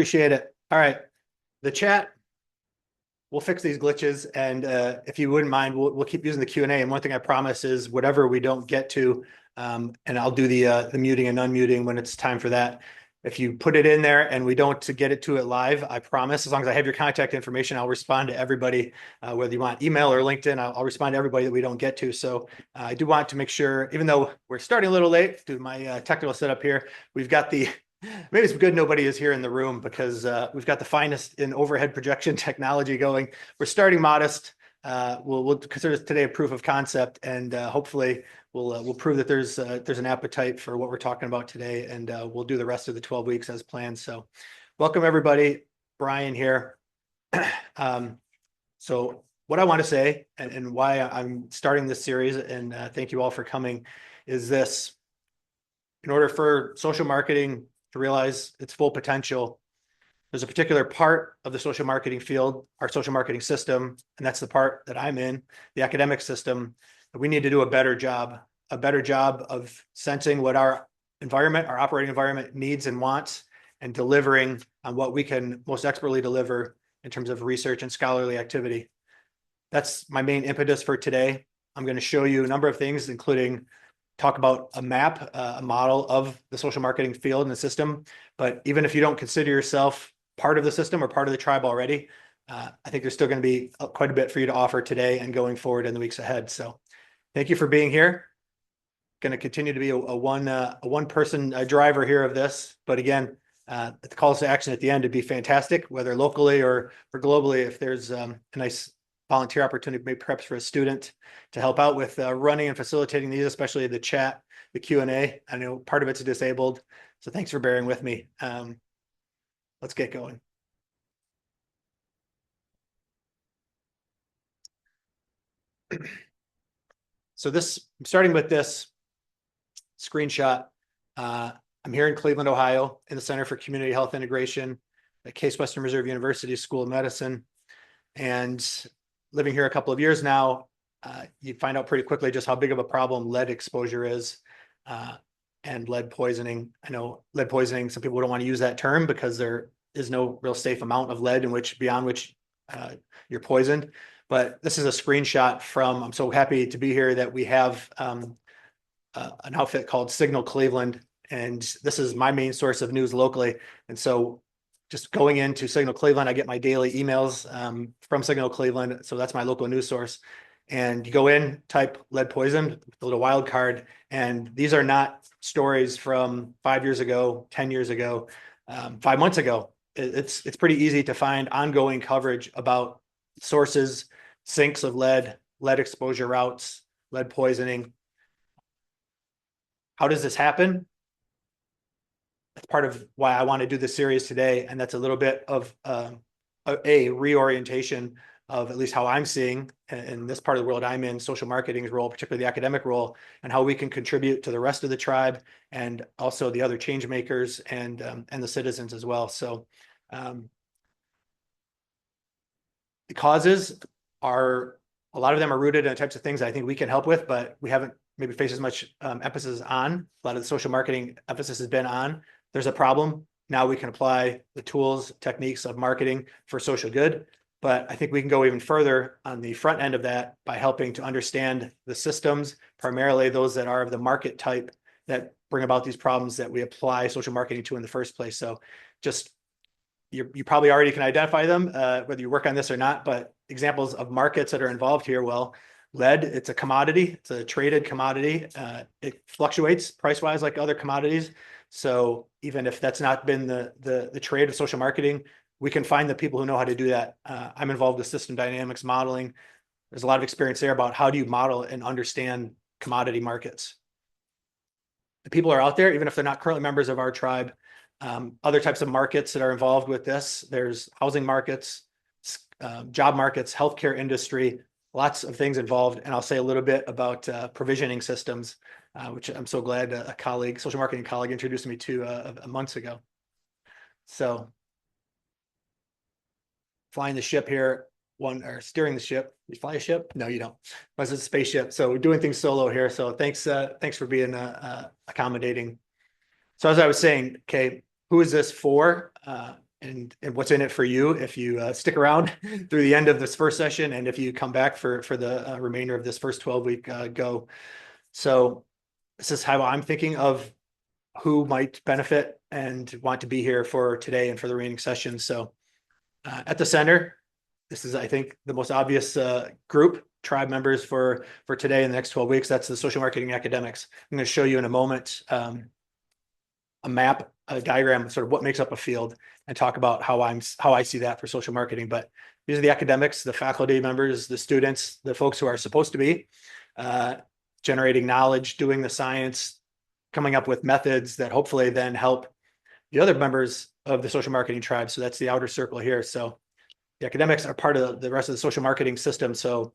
Appreciate it. All right. The chat, we'll fix these glitches. And if you wouldn't mind, we'll keep using the Q&A. And one thing I promise is whatever we don't get to, and I'll do the muting and unmuting when it's time for that. If you put it in there and we don't get it to it live, I promise, as long as I have your contact information, I'll respond to everybody, whether you want email or LinkedIn, I'll respond to everybody that we don't get to. So I do want to make sure, even though we're starting a little late due to my technical setup here, we've got the maybe it's good nobody is here in the room because we've got the finest in overhead projection technology going. We're starting modest. We'll consider today a proof of concept, and hopefully we'll prove that there's an appetite for what we're talking about today, and we'll do the rest of the 12 weeks as planned. So, welcome everybody. Brian here. So what I want to say and why I'm starting this series, and thank you all for coming, is this: in order for social marketing to realize its full potential, there's a particular part of the social marketing field, our social marketing system, and that's the part that I'm in, the academic system, that we need to do a better job of sensing what our environment, our operating environment needs and wants, and delivering on what we can most expertly deliver in terms of research and scholarly activity. That's my main impetus for today. I'm going to show you a number of things, including talk about a map, a model of the social marketing field and the system. But even if you don't consider yourself part of the system or part of the tribe already, I think there's still going to be quite a bit for you to offer today and going forward in the weeks ahead. So thank you for being here. Going to continue to be a one person driver here of this. But again, the calls to action at the end would be fantastic, whether locally or globally. If there's a nice volunteer opportunity, maybe perhaps for a student to help out with running and facilitating these, especially the chat, the Q&A. I know part of it's disabled, so thanks for bearing with me. Let's get going. So I'm starting with this screenshot. I'm here in Cleveland, Ohio, in the Center for Community Health Integration at Case Western Reserve University School of Medicine. And living here a couple of years now, you find out pretty quickly just how big of a problem lead exposure is, and lead poisoning. I know lead poisoning, some people don't want to use that term because there is no real safe amount of lead beyond which you're poisoned. But this is a screenshot from, I'm so happy to be here that we have an outfit called Signal Cleveland, and this is my main source of news locally. And so just going into Signal Cleveland, I get my daily emails from Signal Cleveland. So that's my local news source. And you go in, type lead poison, a little wild card. And these are not stories from 5 years ago, 10 years ago, 5 months ago. It's pretty easy to find ongoing coverage about sources, sinks of lead exposure routes, lead poisoning. How does this happen? That's part of why I want to do this series today. And that's a little bit of a reorientation of at least how I'm seeing in this part of the world I'm in, social marketing's role, particularly the academic role, and how we can contribute to the rest of the tribe and also the other change makers and the citizens as well. So the causes are, a lot of them are rooted in the types of things I think we can help with, but we haven't maybe faced as much emphasis on. A lot of the social marketing emphasis has been on. There's a problem. Now we can apply the tools, techniques of marketing for social good. But I think we can go even further on the front end of that by helping to understand the systems, primarily those that are of the market type that bring about these problems that we apply social marketing to in the first place. So just, you probably already can identify them, whether you work on this or not, but examples of markets that are involved here. Well, lead, it's a commodity. It's a traded commodity. It fluctuates price-wise like other commodities. So even if that's not been the trade of social marketing, we can find the people who know how to do that. I'm involved with system dynamics modeling. There's a lot of experience there about how do you model and understand commodity markets. The people are out there, even if they're not currently members of our tribe. Other types of markets that are involved with this, there's housing markets, job markets, healthcare industry, lots of things involved. And I'll say a little bit about provisioning systems, which I'm so glad a colleague, social marketing colleague, introduced me to a months ago. So flying the ship here, or steering the ship. You fly a ship? No, you don't. It's a spaceship. So we're doing things solo here. So thanks for being accommodating. So as I was saying, okay, who is this for? and what's in it for you if you stick around through the end of this first session, and if you come back for the remainder of this first 12-week go. So this is how I'm thinking of who might benefit and want to be here for today and for the remaining sessions. So at the center, this is, I think, the most obvious group, tribe members for today and the next 12 weeks. That's the social marketing academics. I'm going to show you in a moment a map, a diagram, sort of what makes up a field, and talk about how I see that for social marketing. But these are the academics, the faculty members, the students, the folks who are supposed to be generating knowledge, doing the science, coming up with methods that hopefully then help the other members of the social marketing tribe. So that's the outer circle here. So the academics are part of the rest of the social marketing system. So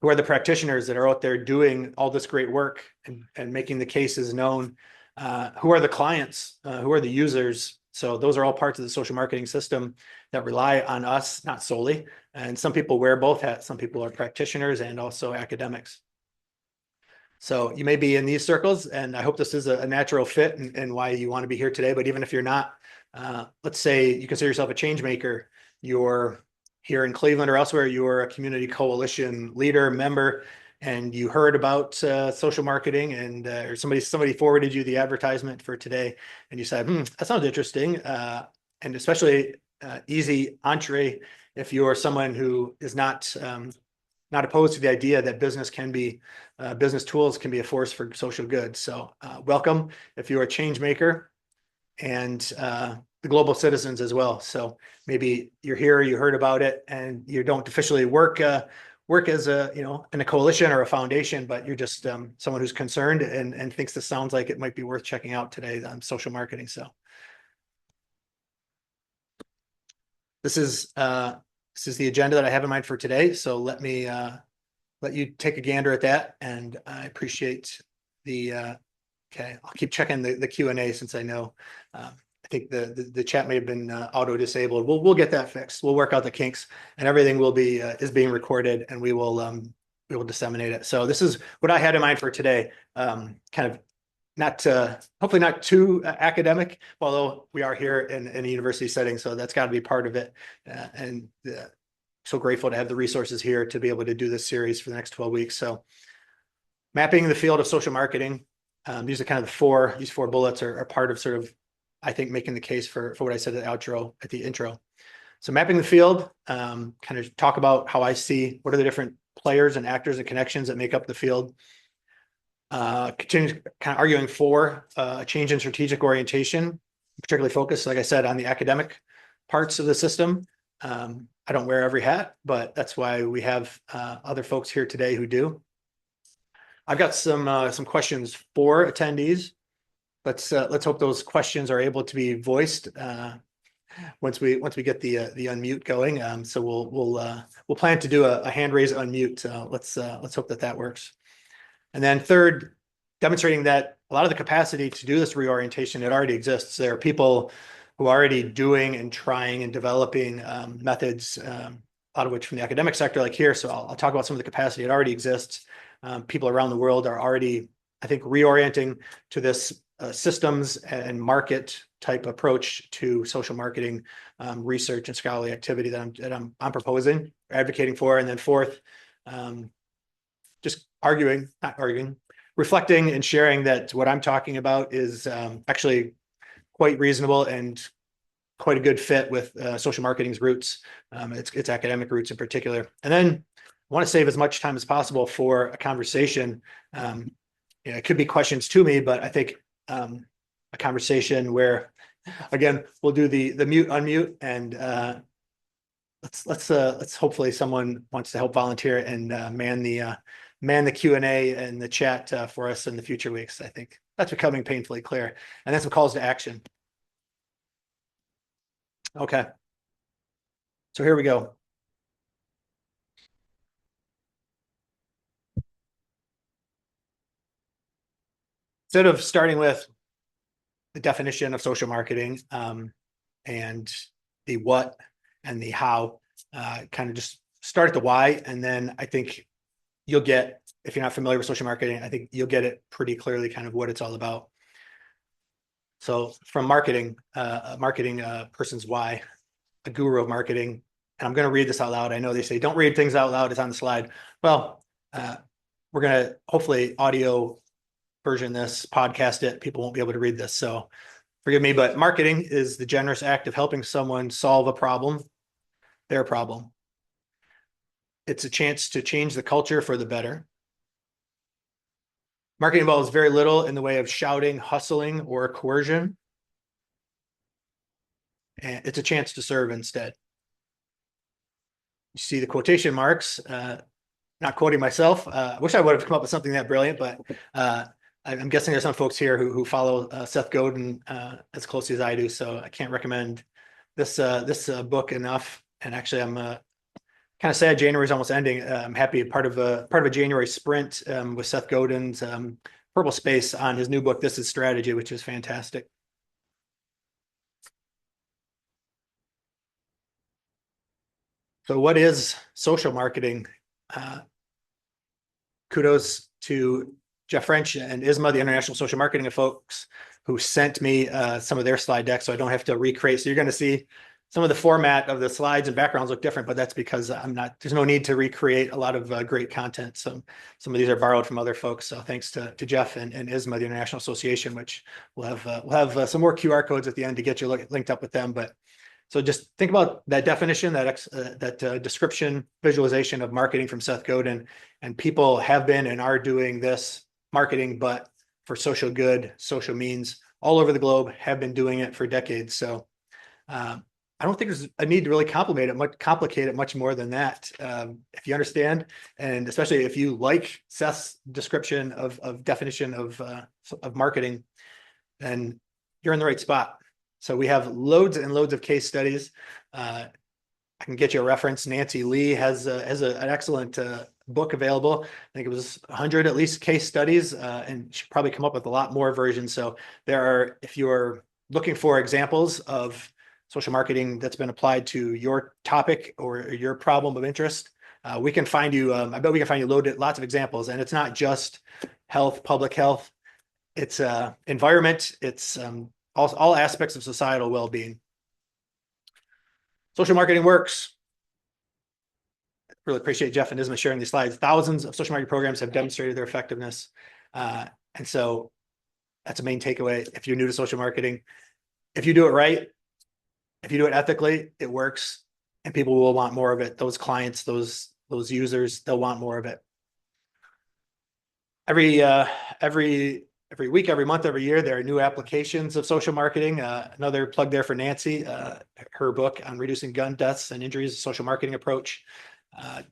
who are the practitioners that are out there doing all this great work and making the cases known? Who are the clients? Who are the users? So those are all parts of the social marketing system that rely on us, not solely. And some people wear both hats. Some people are practitioners and also academics. So you may be in these circles, and I hope this is a natural fit and why you want to be here today. But even if you're not, let's say you consider yourself a change maker, you're here in Cleveland or elsewhere, you're a community coalition leader, member, and you heard about social marketing, and or somebody forwarded you the advertisement for today, and you said, that sounds interesting, and especially easy entree if you're someone who is not opposed to the idea that business tools can be a force for social good. So welcome if you're a change maker, and the global citizens as well. So maybe you're here, you heard about it, and you don't officially work as in a coalition or a foundation, but you're just someone who's concerned and thinks this sounds like it might be worth checking out today on social marketing. So this is the agenda that I have in mind for today. So let me let you take a gander at that, and I appreciate the okay, I'll keep checking the Q&A since I know I think the chat may have been auto disabled. We'll get that fixed. We'll work out the kinks, and everything will be is being recorded, and we will disseminate it. So this is what I had in mind for today. Kind of not hopefully not too academic, although we are here in a university setting, so that's got to be part of it. And so grateful to have the resources here to be able to do this series for the next 12 weeks. So mapping the field of social marketing. These are kind of these four bullets are part of sort of, I think, making the case for what I said at the intro. So mapping the field, kind of talk about how I see what are the different players and actors and connections that make up the field. Continue kind of arguing for a change in strategic orientation, particularly focused, like I said, on the academic parts of the system. I don't wear every hat, but that's why we have other folks here today who do. I've got some questions for attendees. Let's hope those questions are able to be voiced once we get the unmute going. So we'll plan to do a hand raise unmute. Let's hope that works. And then third, demonstrating that a lot of the capacity to do this reorientation, it already exists. There are people who are already doing and trying and developing methods, a lot of which from the academic sector, like here. So I'll talk about some of the capacity that already exists. People around the world are already, I think, reorienting to this systems and market type approach to social marketing research and scholarly activity that I'm proposing, advocating for. And then fourth, just reflecting and sharing that what I'm talking about is actually quite reasonable and quite a good fit with social marketing's roots, its academic roots in particular. And then I want to save as much time as possible for a conversation. It could be questions to me, but I think a conversation where, again, we'll do the mute unmute, and let's hopefully someone wants to help volunteer and man the Q&A and the chat for us in the future weeks. I think that's becoming painfully clear, and that's some calls to action. Okay, so here we go. Instead of starting with the definition of social marketing and the what and the how, kind of just start at the why, and then I think you'll get, if you're not familiar with social marketing, I think you'll get it pretty clearly kind of what it's all about. So from marketing, a marketing person's why, a guru of marketing, and I'm going to read this out loud. I know they say don't read things out loud. It's on the slide. Well, we're going to hopefully audio version this, podcast it. People won't be able to read this, so forgive me. But marketing is the generous act of helping someone solve a problem, their problem. It's a chance to change the culture for the better. Marketing involves very little in the way of shouting, hustling, or coercion. And it's a chance to serve instead. You see the quotation marks, not quoting myself. I wish I would have come up with something that brilliant, but I'm guessing there's some folks here who follow Seth Godin as closely as I do. So I can't recommend this book enough. And actually, I'm kind of sad January's almost ending. I'm happy part of a January sprint with Seth Godin's Purple Space on his new book, This is Strategy, which is fantastic. So what is social marketing? Kudos to Jeff French and ISMA, the International Social Marketing folks, who sent me some of their slide decks so I don't have to recreate. So you're going to see some of the format of the slides and backgrounds look different, but that's because there's no need to recreate a lot of great content. So some of these are borrowed from other folks. So thanks to Jeff and ISMA, the International Association, which we'll have some more QR codes at the end to get you linked up with them. But so just think about that definition, that description, visualization of marketing from Seth Godin, and people have been and are doing this marketing, but for social good, social means all over the globe, have been doing it for decades. So I don't think there's a need to really complicate it much more than that. If you understand, and especially if you like Seth's description of definition of marketing, then you're in the right spot. So we have loads and loads of case studies. I can get you a reference. Nancy Lee has an excellent book available. I think it was 100 at least case studies, and she'll probably come up with a lot more versions. So if you're looking for examples of social marketing that's been applied to your topic or your problem of interest, we can find you. I bet we can find you lots of examples, and it's not just health, public health. It's environment. It's all aspects of societal well-being. Social marketing works. Really appreciate Jeff and Isma sharing these slides. Thousands of social marketing programs have demonstrated their effectiveness. And so that's a main takeaway. If you're new to social marketing, if you do it right, if you do it ethically, it works, and people will want more of it. Those clients, those users, they'll want more of it. Every week, every month, every year, there are new applications of social marketing. Another plug there for Nancy, her book on reducing gun deaths and injuries, social marketing approach.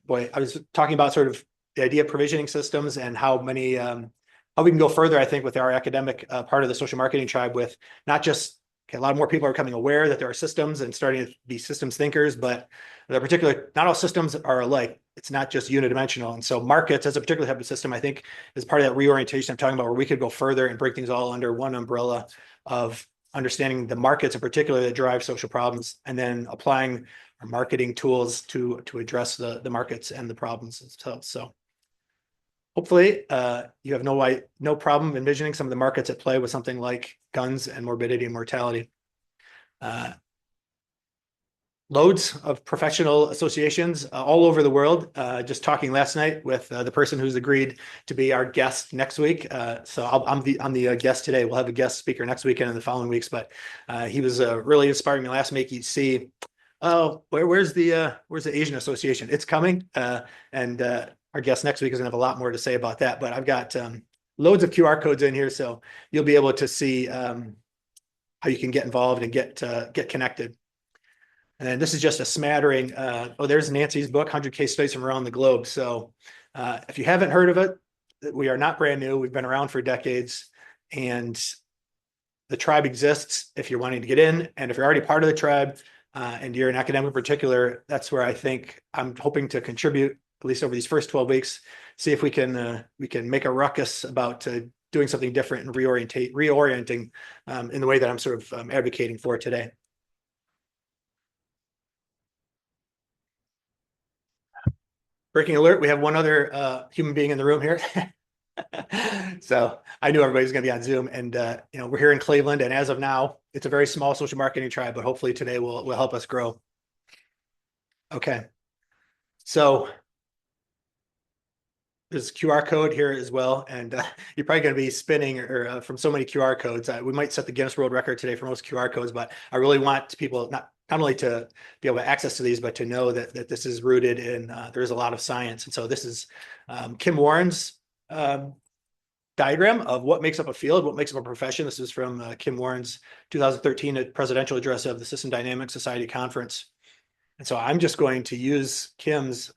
Boy, I was talking about sort of the idea of provisioning systems and how we can go further, I think, with our academic part of the social marketing tribe, with not just a lot more people are becoming aware that there are systems and starting to be systems thinkers, but not all systems are alike. It's not just unidimensional. And so markets as a particular type of system, I think, is part of that reorientation I'm talking about, where we could go further and break things all under one umbrella of understanding the markets in particular that drive social problems, and then applying our marketing tools to address the markets and the problems themselves. So hopefully you have no problem envisioning some of the markets at play with something like guns and morbidity and mortality. Loads of professional associations all over the world. Just talking last night with the person who's agreed to be our guest next week. So I'm the guest today. We'll have a guest speaker next week and in the following weeks. But he was really inspiring me last week. You see, where's the Asian Association? It's coming, and our guest next week is gonna have a lot more to say about that. But I've got loads of QR codes in here, so you'll be able to see how you can get involved and get connected. And this is just a smattering. There's Nancy's book, 100 Case Studies from Around the Globe. So if you haven't heard of it, we are not brand new. We've been around for decades, and the tribe exists if you're wanting to get in. And if you're already part of the tribe and you're an academic in particular, that's where I think I'm hoping to contribute, at least over these first 12 weeks, see if we can make a ruckus about doing something different and reorienting in the way that I'm sort of advocating for today. Breaking alert, we have one other human being in the room here. So I knew everybody's going to be on Zoom, and we're here in Cleveland, and as of now, it's a very small social marketing tribe, but hopefully today will help us grow. Okay. So there's a QR code here as well, and you're probably going to be spinning from so many QR codes. We might set the Guinness World Record today for most QR codes, but I really want people not only to be able to access to these, but to know that this is rooted in there's a lot of science. And so this is Kim Warren's um, diagram of what makes up a field, what makes up a profession. This is from Kim Warren's 2013 presidential address of the System Dynamics Society conference. And so I'm just going to use Kim's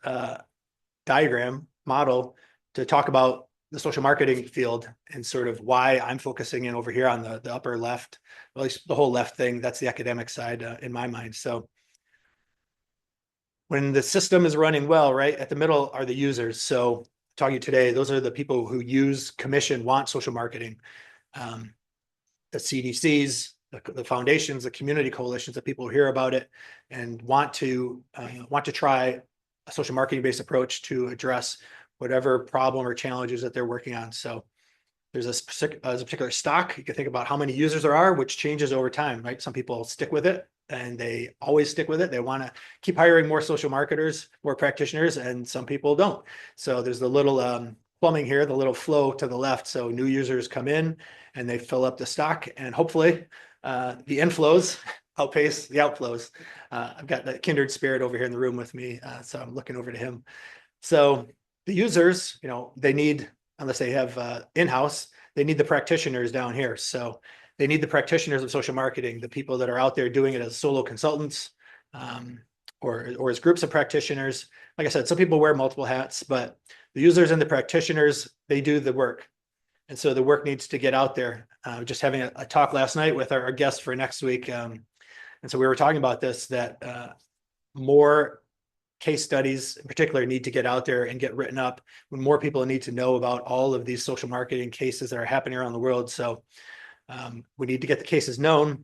diagram model to talk about the social marketing field and sort of why I'm focusing in over here on the upper left, at least the whole left thing. That's the academic side in my mind. So when the system is running well, right, at the middle are the users. So talking today, those are the people who use, commission, want social marketing. The CDCs, the foundations, the community coalitions, the people who hear about it and want to try a social marketing based approach to address whatever problem or challenges that they're working on. So there's a particular stock. You can think about how many users there are, which changes over time, right? Some people stick with it and they always stick with it. They want to keep hiring more social marketers, more practitioners, and some people don't. So there's the little plumbing here, the little flow to the left. So new users come in and they fill up the stock, and hopefully the inflows outpace the outflows. I've got the kindred spirit over here in the room with me, so I'm looking over to him. So the users, they need, unless they have in-house, they need the practitioners down here. So they need the practitioners of social marketing, the people that are out there doing it as solo consultants, or as groups of practitioners. Like I said, some people wear multiple hats, but the users and the practitioners, they do the work. And so the work needs to get out there. Just having a talk last night with our guest for next week. And so we were talking about this, that more case studies in particular need to get out there and get written up, when more people need to know about all of these social marketing cases that are happening around the world. So we need to get the cases known.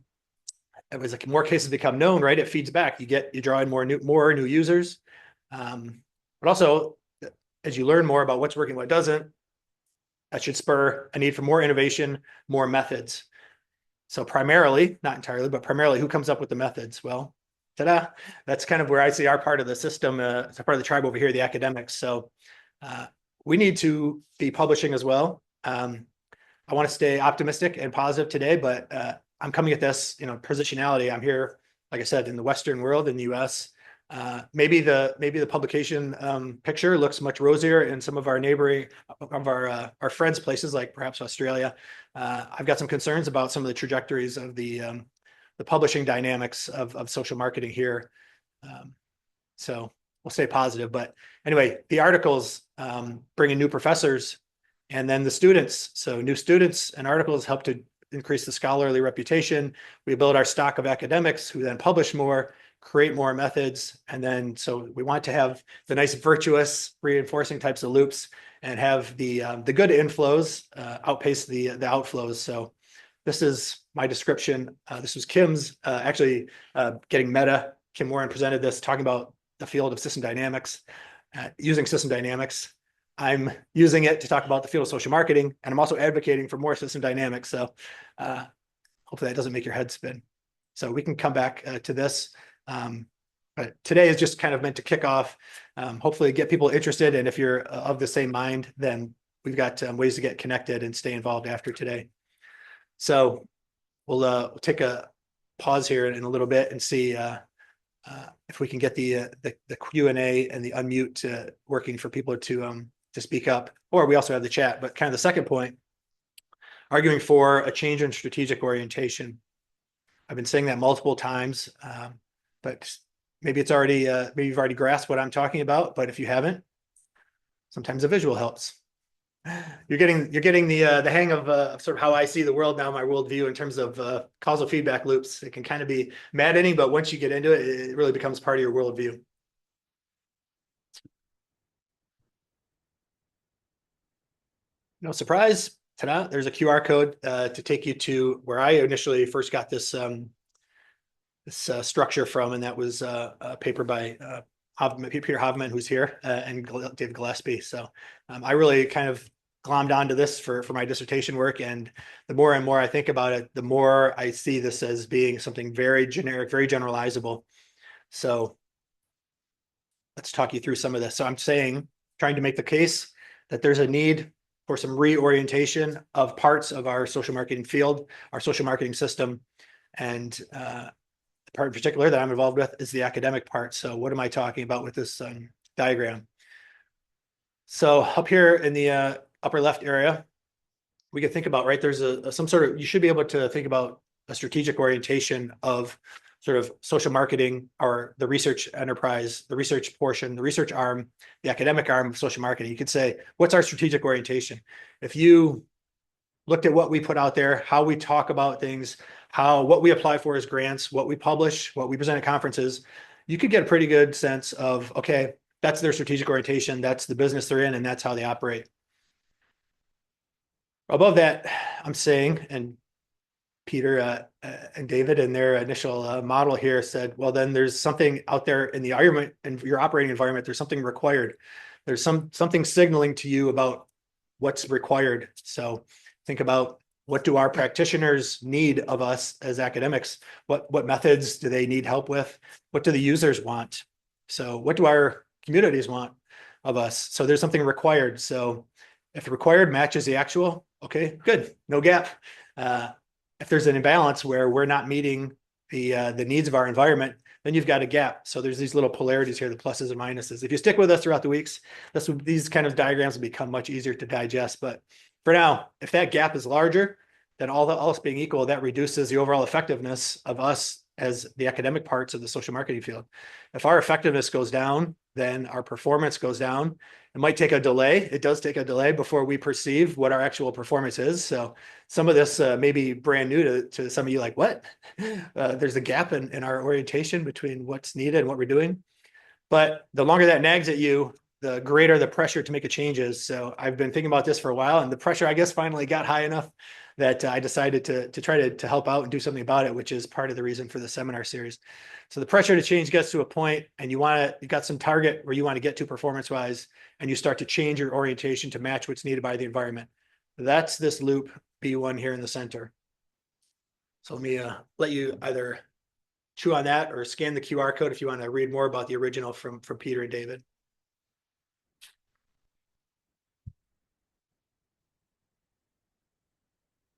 As like more cases become known, right, it feeds back. You draw in more new users, but also as you learn more about what's working, what doesn't, that should spur a need for more innovation, more methods. So primarily, not entirely, but primarily, who comes up with the methods? Well, ta-da! That's kind of where I see our part of the system. It's a part of the tribe over here, the academics. So we need to be publishing as well. I want to stay optimistic and positive today, but I'm coming at this, positionality. I'm here, like I said, in the Western world, in the US. Maybe the publication picture looks much rosier in some of our neighboring of our friends' places, like perhaps Australia. I've got some concerns about some of the trajectories of the publishing dynamics of social marketing here. So we'll stay positive. But anyway, the articles bring in new professors and then the students. So new students and articles help to increase the scholarly reputation. We build our stock of academics who then publish more, create more methods. And then, so we want to have the nice virtuous reinforcing types of loops and have the good inflows outpace the outflows. So this is my description. This was Kim's actually getting meta. Kim Warren presented this, talking about the field of system dynamics, using system dynamics. I'm using it to talk about the field of social marketing, and I'm also advocating for more system dynamics. So hopefully that doesn't make your head spin. So we can come back to this. But today is just kind of meant to kick off, hopefully get people interested. And if you're of the same mind, then we've got ways to get connected and stay involved after today. So we'll take a pause here in a little bit and see if we can get the Q&A and the unmute working for people to speak up. Or we also have the chat. But kind of the second point, arguing for a change in strategic orientation. I've been saying that multiple times, but maybe it's already maybe you've already grasped what I'm talking about. But if you haven't, sometimes a visual helps. You're getting the hang of sort of how I see the world now, my worldview in terms of causal feedback loops. It can kind of be maddening, but once you get into it, it really becomes part of your worldview. No surprise, ta-da, there's a QR code to take you to where I initially first got this structure from, and that was a paper by Peter Hovman, who's here, and David Gillespie. So I really kind of glommed onto this for my dissertation work, and the more and more I think about it, the more I see this as being something very generic, very generalizable. So let's talk you through some of this. So I'm saying, trying to make the case that there's a need for some reorientation of parts of our social marketing field, our social marketing system. And the part in particular that I'm involved with is the academic part. So what am I talking about with this diagram? So up here in the upper left area, we can think about, right, there's some sort of, you should be able to think about a strategic orientation of sort of social marketing or the research enterprise, the research portion, the research arm, the academic arm of social marketing. You could say, what's our strategic orientation? If you looked at what we put out there, how we talk about things, what we apply for as grants, what we publish, what we present at conferences, you could get a pretty good sense of, okay, that's their strategic orientation, that's the business they're in, and that's how they operate. Above that, I'm saying, and Peter and David in their initial model here said, well, then there's something out there in the environment, in your operating environment, there's something required. There's something signaling to you about what's required. So think about, what do our practitioners need of us as academics? What methods do they need help with? What do the users want? So what do our communities want of us? So there's something required. So if the required matches the actual, okay, good, no gap. If there's an imbalance where we're not meeting the needs of our environment, then you've got a gap. So there's these little polarities here, the pluses and minuses. If you stick with us throughout the weeks, these kind of diagrams will become much easier to digest. But for now, if that gap is larger, then all else being equal, that reduces the overall effectiveness of us as the academic parts of the social marketing field. If our effectiveness goes down, then our performance goes down. It might take a delay. It does take a delay before we perceive what our actual performance is. So some of this may be brand new to some of you, like, what? There's a gap in our orientation between what's needed and what we're doing. But the longer that nags at you, the greater the pressure to make a change is. So I've been thinking about this for a while, and the pressure, I guess, finally got high enough that I decided to try to help out and do something about it, which is part of the reason for the seminar series. So the pressure to change gets to a point, and you got some target where you want to get to performance-wise, and you start to change your orientation to match what's needed by the environment. That's this loop B1 here in the center. So let me let you either chew on that or scan the QR code if you want to read more about the original from Peter and David.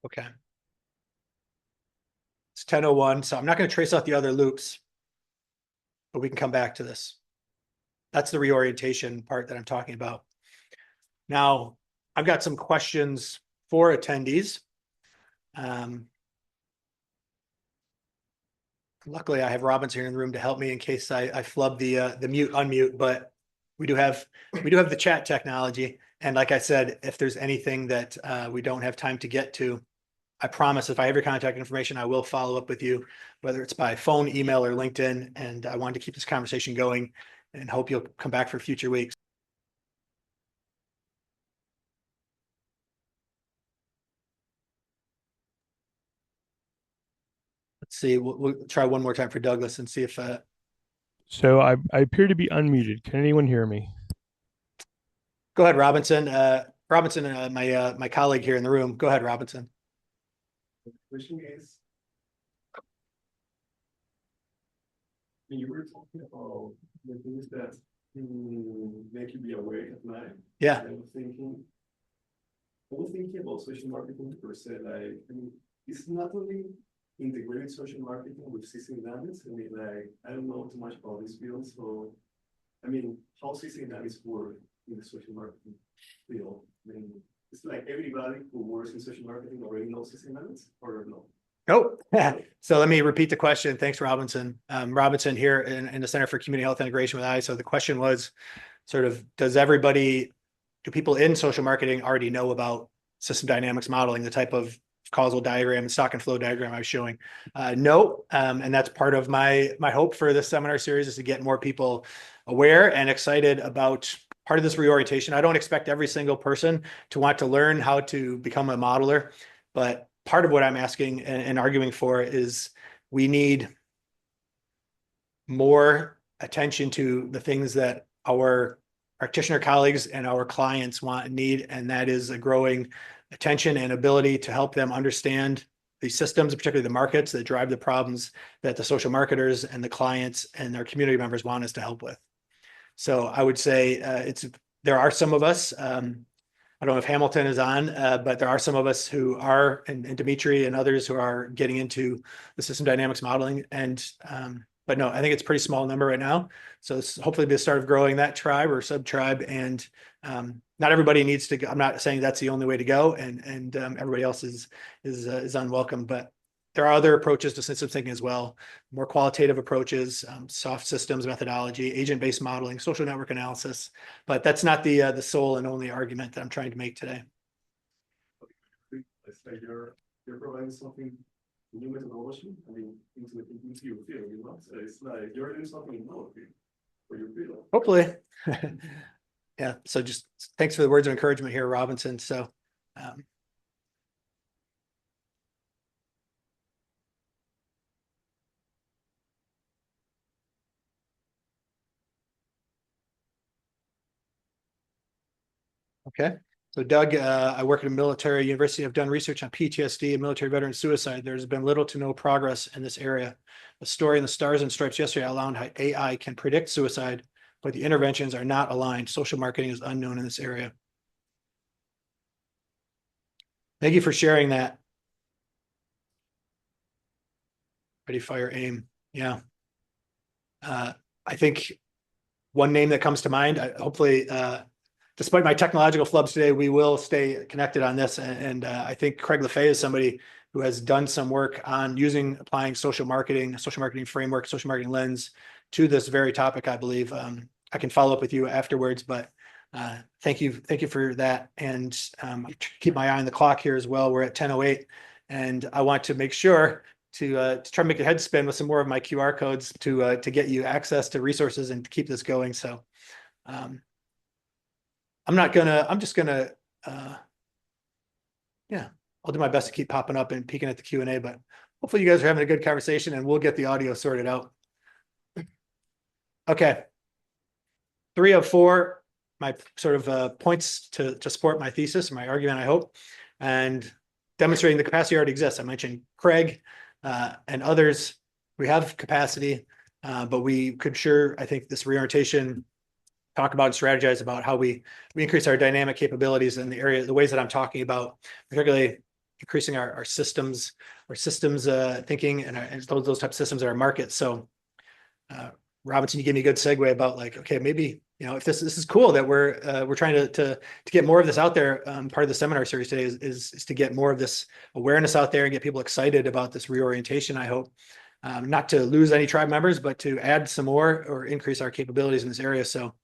Okay. It's 10:01, so I'm not going to trace out the other loops, but we can come back to this. That's the reorientation part that I'm talking about. Now, I've got some questions for attendees. Luckily, I have Robinson here in the room to help me in case I flub the mute unmute, but we do have the chat technology. And like I said, if there's anything that we don't have time to get to, I promise if I have your contact information, I will follow up with you, whether it's by phone, email, or LinkedIn. And I wanted to keep this conversation going and hope you'll come back for future weeks. Let's see, we'll try one more time for Douglas and see if So I appear to be unmuted. Can anyone hear me? go ahead, Robinson. Robinson, my colleague here in the room. Go ahead, Robinson. The question is, when you were talking about the things that make you be awake at night, Yeah. I was thinking about social marketing per se. Like, I mean, it's not only integrating social marketing with system dynamics. I mean, like, I don't know too much about this field, so I mean, how system dynamics work in the social marketing field? I mean, it's like everybody who works in social marketing already knows system dynamics, or no? Oh, so let me repeat the question. Thanks, Robinson. Robinson here in the Center for Community Health Integration with I. So the question was sort of, do people in social marketing already know about system dynamics modeling, the type of causal diagram and stock and flow diagram I was showing? No, and that's part of my hope for this seminar series, is to get more people aware and excited about part of this reorientation. I don't expect every single person to want to learn how to become a modeler, but part of what I'm asking and arguing for is we need more attention to the things that our practitioner colleagues and our clients want and need, and that is a growing attention and ability to help them understand the systems, particularly the markets that drive the problems that the social marketers and the clients and their community members want us to help with. So I would say there are some of us, I don't know if Hamilton is on, but there are some of us who are, and Dimitri and others who are getting into the system dynamics modeling. But no, I think it's a pretty small number right now. So this hopefully be the start of growing that tribe or sub tribe. And not everybody needs to go. I'm not saying that's the only way to go, and everybody else is unwelcome. But there are other approaches to systems thinking as well, more qualitative approaches, soft systems methodology, agent-based modeling, social network analysis. But that's not the sole and only argument that I'm trying to make today. Let's say you're providing something new methodology. I mean, into your field, you know. So it's like you're doing something innovative for your field. Hopefully. Yeah. So just thanks for the words of encouragement here, Robinson. So okay. So Doug, I work at a military university. I've done research on PTSD and military veteran suicide. There's been little to no progress in this area. A story in the Stars and Stripes yesterday outlined how AI can predict suicide, but the interventions are not aligned. Social marketing is unknown in this area. Thank you for sharing that. Ready, fire, aim. Yeah. I think one name that comes to mind, hopefully, despite my technological flubs today, we will stay connected on this. And I think Craig LaFay is somebody who has done some work on applying social marketing framework, social marketing lens to this very topic, I believe. I can follow up with you afterwards, but thank you for that. And keep my eye on the clock here as well. We're at 10:08, and I want to make sure to try to make your head spin with some more of my QR codes to get you access to resources and to keep this going. So I'm just gonna yeah, I'll do my best to keep popping up and peeking at the Q&A, but hopefully you guys are having a good conversation and we'll get the audio sorted out. Okay. 3 of 4, my sort of points to support my thesis, my argument, I hope, and demonstrating the capacity already exists. I mentioned Craig and others. We have capacity, but we could I think this reorientation, talk about and strategize about how we increase our dynamic capabilities in the ways that I'm talking about, particularly increasing our systems thinking and those types of systems in our market. So Robinson, you gave me a good segue about like, okay, maybe, if this is cool that we're trying to get more of this out there. Part of the seminar series today is to get more of this awareness out there and get people excited about this reorientation. I hope not to lose any tribe members, but to add some more or increase our capabilities in this area. So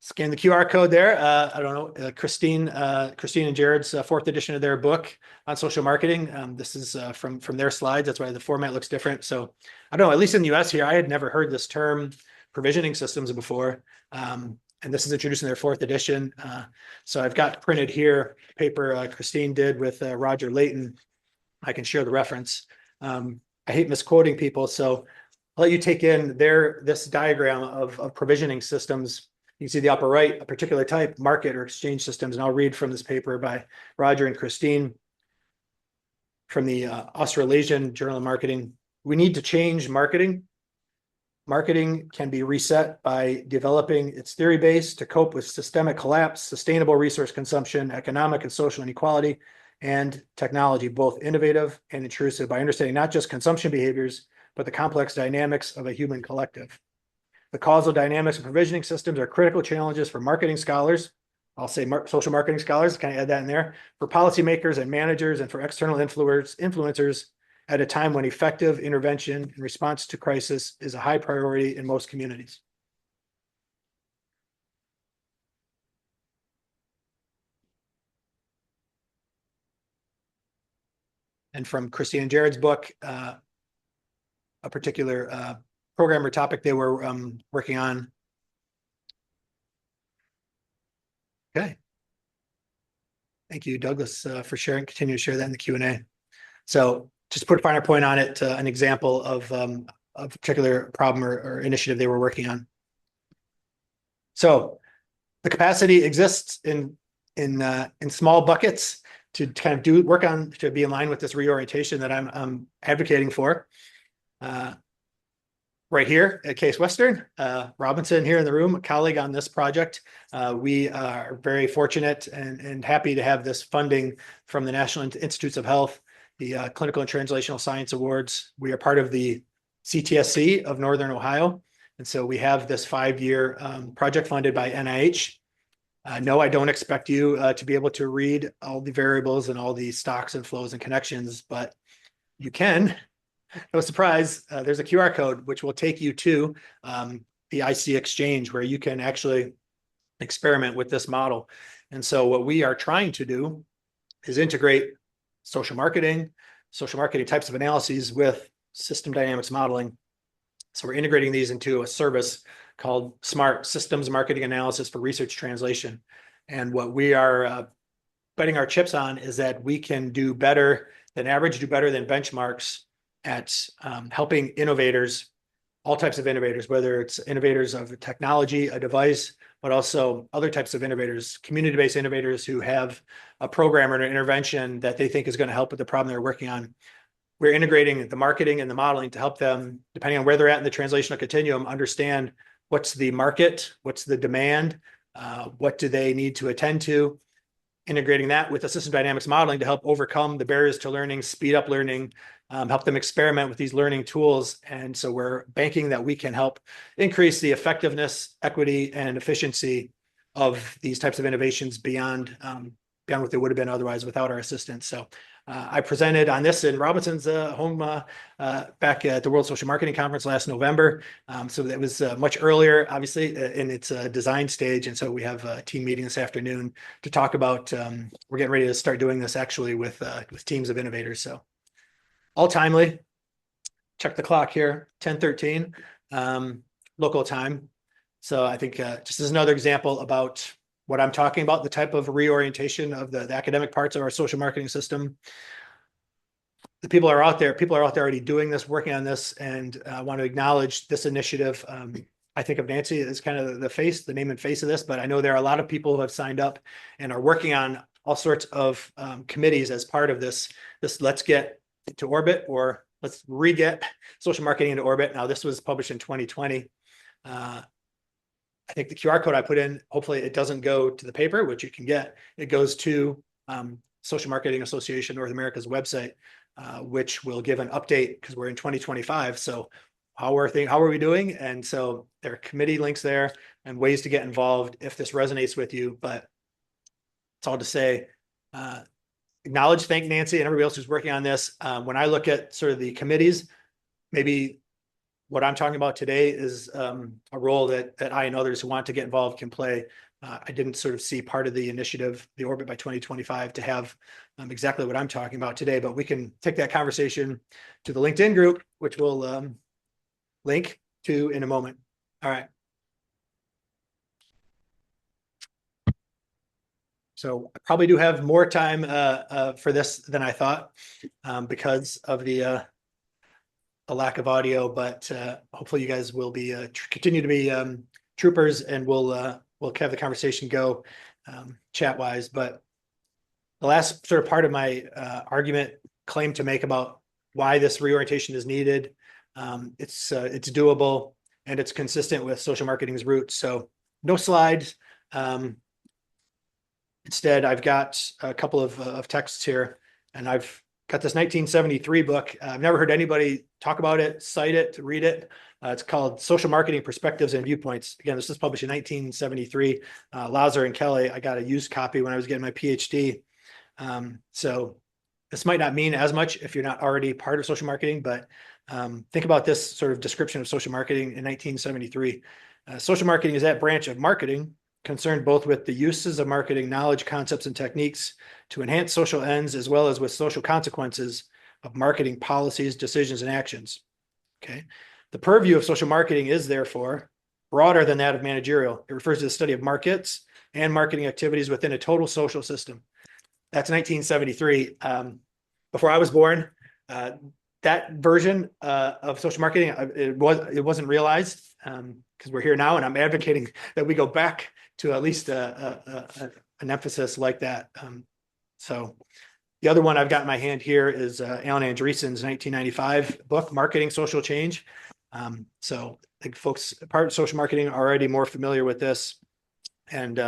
scan the QR code there. I don't know, Christine and Jared's 4th edition of their book on social marketing. This is from their slides. That's why the format looks different. So I don't know, at least in the US here, I had never heard this term provisioning systems before. And this is introduced in their 4th edition. So I've got printed here paper Christine did with Roger Layton. I can share the reference. I hate misquoting people, so I'll let you take in this diagram of provisioning systems. You can see the upper right, a particular type, market or exchange systems. And I'll read from this paper by Roger and Christine from the Australasian Journal of Marketing. We need to change marketing. Marketing can be reset by developing its theory base to cope with systemic collapse, sustainable resource consumption, economic and social inequality, and technology, both innovative and intrusive, by understanding not just consumption behaviors, but the complex dynamics of a human collective. The causal dynamics of provisioning systems are critical challenges for marketing scholars. I'll say social marketing scholars, can I add that in there? For policymakers and managers, and for external influencers at a time when effective intervention in response to crisis is a high priority in most communities. And from Christine and Jared's book, a particular program or topic they were working on. Okay. Thank you, Douglas, for sharing. Continue to share that in the Q&A. So just to put a finer point on it, an example of a particular problem or initiative they were working on. So the capacity exists in small buckets to kind of work on to be in line with this reorientation that I'm advocating for. right here at Case Western. Robinson here in the room, a colleague on this project. We are very fortunate and happy to have this funding from the National Institutes of Health, the Clinical and Translational Science Awards. We are part of the CTSC of Northern Ohio. And so we have this 5-year project funded by NIH. No, I don't expect you to be able to read all the variables and all the stocks and flows and connections, but you can. No surprise, there's a QR code which will take you to the IC Exchange where you can actually experiment with this model. And so what we are trying to do is integrate social marketing types of analyses with system dynamics modeling. So we're integrating these into a service called Smart Systems Marketing Analysis for Research Translation. And what we are betting our chips on is that we can do better than average, do better than benchmarks at helping innovators, all types of innovators, whether it's innovators of technology, a device, but also other types of innovators, community-based innovators who have a program or an intervention that they think is going to help with the problem they're working on. We're integrating the marketing and the modeling to help them, depending on where they're at in the translational continuum, understand what's the market, what's the demand, what do they need to attend to, integrating that with the system dynamics modeling to help overcome the barriers to learning, speed up learning, help them experiment with these learning tools. And so we're banking that we can help increase the effectiveness, equity, and efficiency of these types of innovations beyond what they would have been otherwise without our assistance. So I presented on this in Robinson's home back at the World Social Marketing Conference last November. So that was much earlier, obviously, in its design stage. And so we have a team meeting this afternoon to talk about, we're getting ready to start doing this actually with teams of innovators. So all timely. Check the clock here, 10:13 local time. So I think just as another example about what I'm talking about, the type of reorientation of the academic parts of our social marketing system. The people are out there already doing this, working on this, and I want to acknowledge this initiative. I think of Nancy as kind of the name and face of this, but I know there are a lot of people who have signed up and are working on all sorts of committees as part of this let's get to orbit, or let's re-get social marketing into orbit. Now, this was published in 2020. I think the QR code I put in, hopefully it doesn't go to the paper, which you can get. It goes to Social Marketing Association North America's website, which will give an update because we're in 2025. So how are we doing? And so there are committee links there and ways to get involved if this resonates with you. But it's all to say, thank Nancy and everybody else who's working on this. When I look at sort of the committees, maybe what I'm talking about today is a role that I and others who want to get involved can play. I didn't sort of see part of the initiative, the Orbit by 2025, to have exactly what I'm talking about today, but we can take that conversation to the LinkedIn group, which we'll link to in a moment. All right. So I probably do have more time for this than I thought because of the lack of audio, but hopefully you guys will be continue to be troopers, and we'll have the conversation go chat wise. But the last sort of part of my argument claim to make about why this reorientation is needed, it's doable and it's consistent with social marketing's roots. So no slides. Instead, I've got a couple of texts here, and I've got this 1973 book. I've never heard anybody talk about it, cite it, read it. It's called Social Marketing Perspectives and Viewpoints. Again, this was published in 1973. Lazar and Kelly, I got a used copy when I was getting my PhD. So this might not mean as much if you're not already part of social marketing, but think about this sort of description of social marketing in 1973. Social marketing is that branch of marketing concerned both with the uses of marketing knowledge, concepts, and techniques to enhance social ends, as well as with social consequences of marketing policies, decisions, and actions. Okay. The purview of social marketing is therefore broader than that of managerial. It refers to the study of markets and marketing activities within a total social system. That's 1973. Before I was born, that version of social marketing, it wasn't realized because we're here now, and I'm advocating that we go back to at least an emphasis like that. So the other one I've got in my hand here is Alan Andreessen's 1995 book, Marketing Social Change. So I think folks, part of social marketing are already more familiar with this. And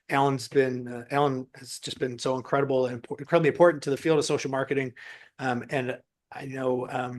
Alan has just been so incredible and incredibly important to the field of social marketing. And I know I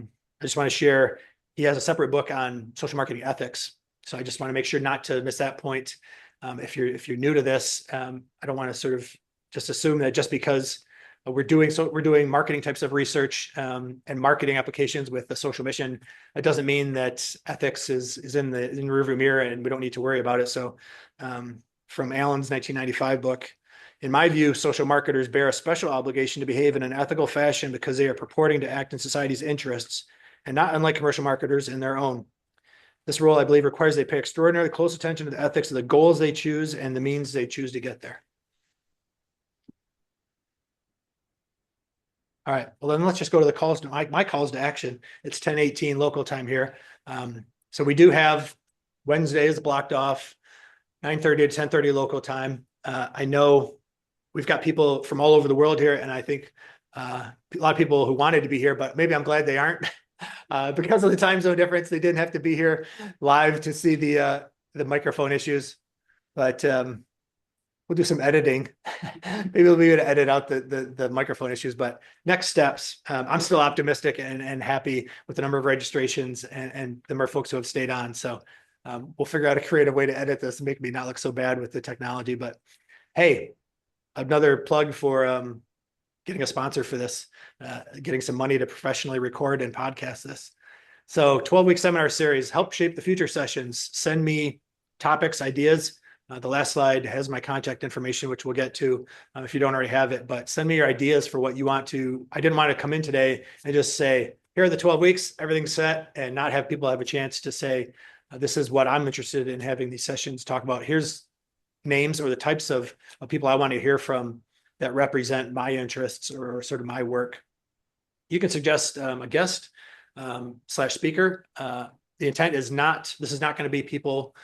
just want to share, he has a separate book on social marketing ethics. So I just want to make sure not to miss that point. If you're new to this, I don't want to sort of just assume that just because we're doing marketing types of research and marketing applications with the social mission, it doesn't mean that ethics is in the rearview mirror and we don't need to worry about it. So from Allen's 1995 book, in my view, social marketers bear a special obligation to behave in an ethical fashion because they are purporting to act in society's interests and not unlike commercial marketers in their own. This role, I believe, requires they pay extraordinarily close attention to the ethics of the goals they choose and the means they choose to get there. All right, well then let's just go to the calls, my calls to action. It's 10:18 local time here. So we do have Wednesdays blocked off, 9:30 to 10:30 local time. I know we've got people from all over the world here, and I think a lot of people who wanted to be here, but maybe I'm glad they aren't. Because of the time zone difference, they didn't have to be here live to see the microphone issues. But we'll do some editing. Maybe we'll be able to edit out the microphone issues. But next steps, I'm still optimistic and happy with the number of registrations and the number of folks who have stayed on. So we'll figure out a creative way to edit this and make me not look so bad with the technology. But hey, another plug for getting a sponsor for this, getting some money to professionally record and podcast this. So 12-week seminar series, help shape the future sessions. Send me topics, ideas. The last slide has my contact information, which we'll get to if you don't already have it, but send me your ideas for what you want to. I didn't want to come in today and just say, here are the 12 weeks, everything's set, and not have people have a chance to say, this is what I'm interested in having these sessions talk about. Here's names or the types of people I want to hear from that represent my interests or sort of my work. You can suggest a guest slash speaker. The intent is not, this is not going to be people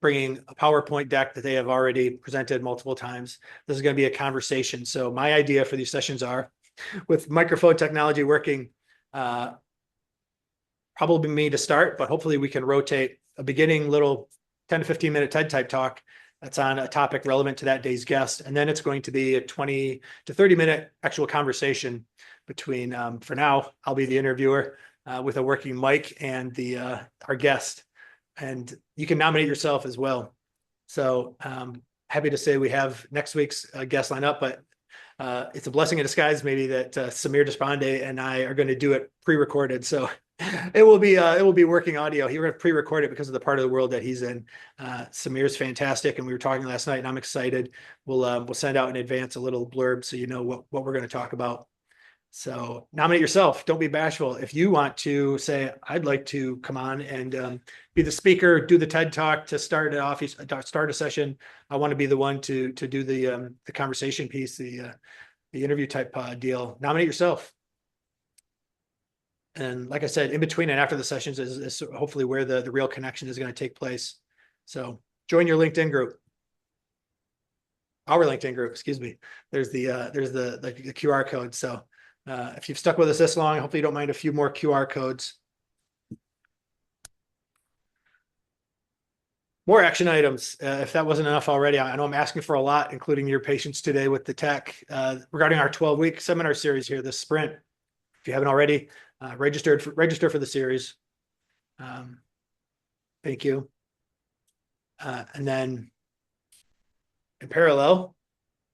bringing a PowerPoint deck that they have already presented multiple times. This is going to be a conversation. So my idea for these sessions are, with microphone technology working, probably me to start, but hopefully we can rotate a beginning little 10 to 15 minute TED type talk that's on a topic relevant to that day's guest. And then it's going to be a 20 to 30 minute actual conversation between, for now, I'll be the interviewer with a working mic and our guest. And you can nominate yourself as well. So happy to say we have next week's guest line up, but it's a blessing in disguise maybe that Samir Deshpande and I are going to do it pre-recorded. So it will be working audio. He will pre-record it because of the part of the world that he's in. Samir's fantastic, and we were talking last night, and I'm excited. We'll send out in advance a little blurb so you know what we're going to talk about. So nominate yourself. Don't be bashful. If you want to say, I'd like to come on and be the speaker, do the TED talk to start it off, start a session. I want to be the one to do the conversation piece, the interview type deal. Nominate yourself. And like I said, in between and after the sessions is hopefully where the real connection is going to take place. So join your LinkedIn group. Our LinkedIn group, excuse me. There's the QR code. So if you've stuck with us this long, hopefully you don't mind a few more QR codes. More action items, if that wasn't enough already. I know I'm asking for a lot, including your patience today with the tech regarding our 12-week seminar series here, this sprint. If you haven't already, register for the series. Thank you. And then in parallel,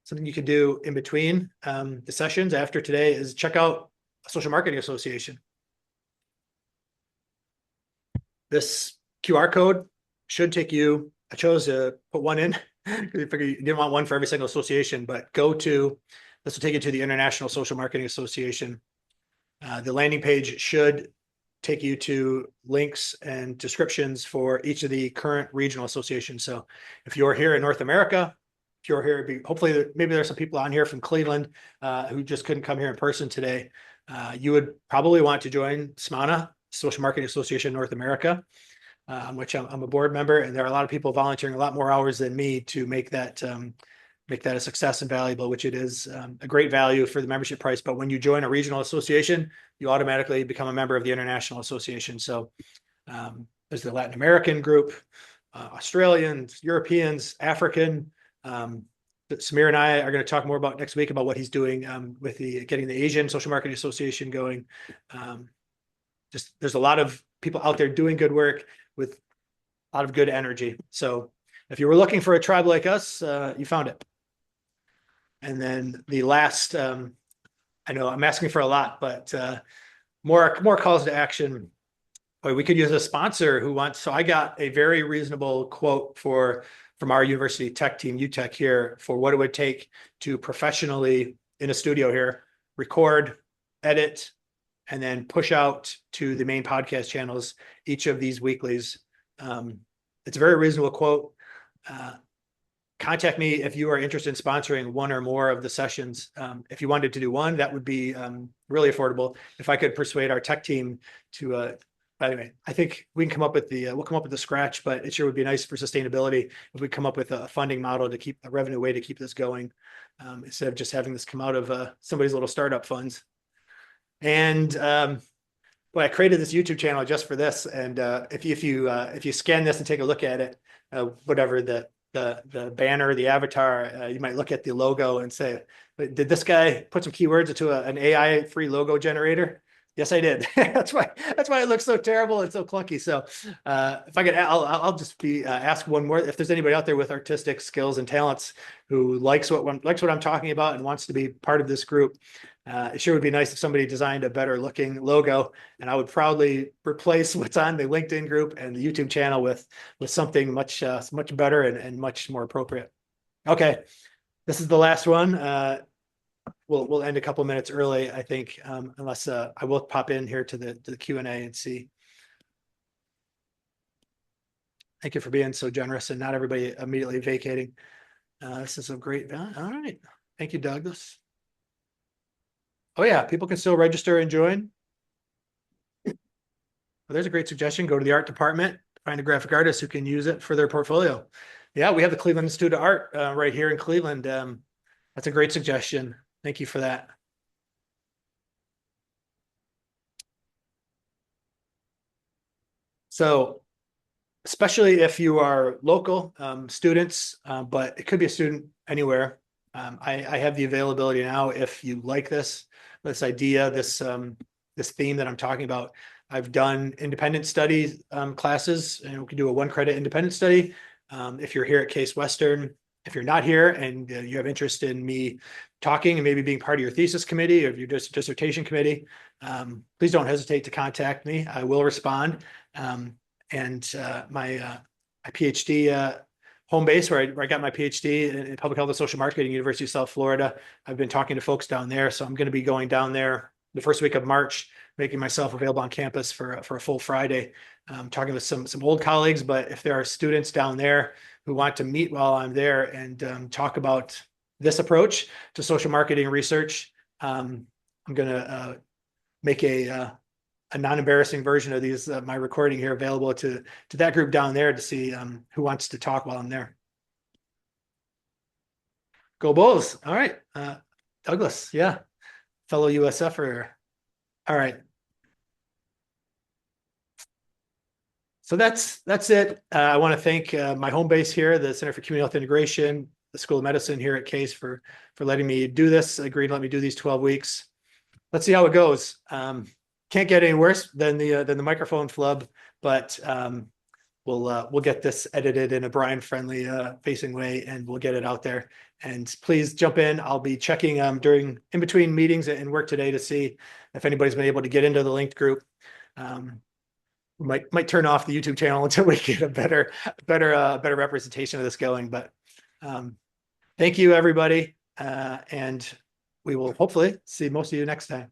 something you can do in between the sessions after today is check out a social marketing association. This QR code should take you, I chose to put one in because I figured you didn't want one for every single association, but this will take you to the International Social Marketing Association. The landing page should take you to links and descriptions for each of the current regional associations. So if you're here in North America, if you're here, hopefully maybe there's some people on here from Cleveland who just couldn't come here in person today. You would probably want to join SMANA, Social Marketing Association North America, which I'm a board member, and there are a lot of people volunteering a lot more hours than me to make that a success and valuable, which it is a great value for the membership price. But when you join a regional association, you automatically become a member of the International Association. So There's the Latin American group, Australians, Europeans, African. Samir and I are going to talk more about next week about what he's doing with getting the Asian Social Marketing Association going. Just there's a lot of people out there doing good work with a lot of good energy. So if you were looking for a tribe like us, you found it. And then the last, I know I'm asking for a lot, but more calls to action. Boy, we could use a sponsor who wants. So I got a very reasonable quote from our university tech team, UTech here, for what it would take to professionally in a studio here record, edit, and then push out to the main podcast channels each of these weeklies. It's a very reasonable quote. Contact me if you are interested in sponsoring one or more of the sessions. If you wanted to do one, that would be really affordable. If I could persuade our tech team to, anyway, I think we can come up with we'll come up with the scratch, but it sure would be nice for sustainability if we come up with a funding model to keep a revenue way to keep this going, instead of just having this come out of somebody's little startup funds. And well, I created this YouTube channel just for this. And if you scan this and take a look at it, whatever the banner, the avatar, you might look at the logo and say, did this guy put some keywords into an AI free logo generator? Yes, I did. That's why it looks so terrible and so clunky. So if I could, I'll just be ask one more. If there's anybody out there with artistic skills and talents who likes what I'm talking about and wants to be part of this group, it sure would be nice if somebody designed a better looking logo, and I would proudly replace what's on the LinkedIn group and the YouTube channel with something much better and much more appropriate. Okay, this is the last one. We'll end a couple minutes early, I think, unless I will pop in here to the Q&A and see. Thank you for being so generous and not everybody immediately vacating. This is a great. All right, thank you, Douglas. Oh yeah, people can still register and join. Well, there's a great suggestion. Go to the art department, find a graphic artist who can use it for their portfolio. Yeah, we have the Cleveland Institute of Art right here in Cleveland. That's a great suggestion. Thank you for that. So, especially if you are local students, but it could be a student anywhere. I have the availability now if you like this idea, this theme that I'm talking about. I've done independent study classes, and we can do a 1-credit independent study. If you're here at Case Western, if you're not here and you have interest in me talking and maybe being part of your thesis committee or your dissertation committee, please don't hesitate to contact me. I will respond. And my PhD home base where I got my PhD in public health and social marketing, University of South Florida. I've been talking to folks down there, so I'm going to be going down there the first week of March, making myself available on campus for a full Friday, talking with some old colleagues. But if there are students down there who want to meet while I'm there and talk about this approach to social marketing research, I'm going to make a non-embarrassing version of these my recording here available to that group down there to see who wants to talk while I'm there. Go Bulls. All right. Douglas, yeah. Fellow USFer. All right. So that's it. I want to thank my home base here, the Center for Community Health Integration, the School of Medicine here at Case for letting me do this, agreed to let me do these 12 weeks. Let's see how it goes. Can't get any worse than the microphone flub, but we'll get this edited in a Brian-friendly facing way, and we'll get it out there. And please jump in. I'll be checking in between meetings and work today to see if anybody's been able to get into the linked group. Might turn off the YouTube channel until we get a better representation of this going. But thank you, everybody, and we will hopefully see most of you next time.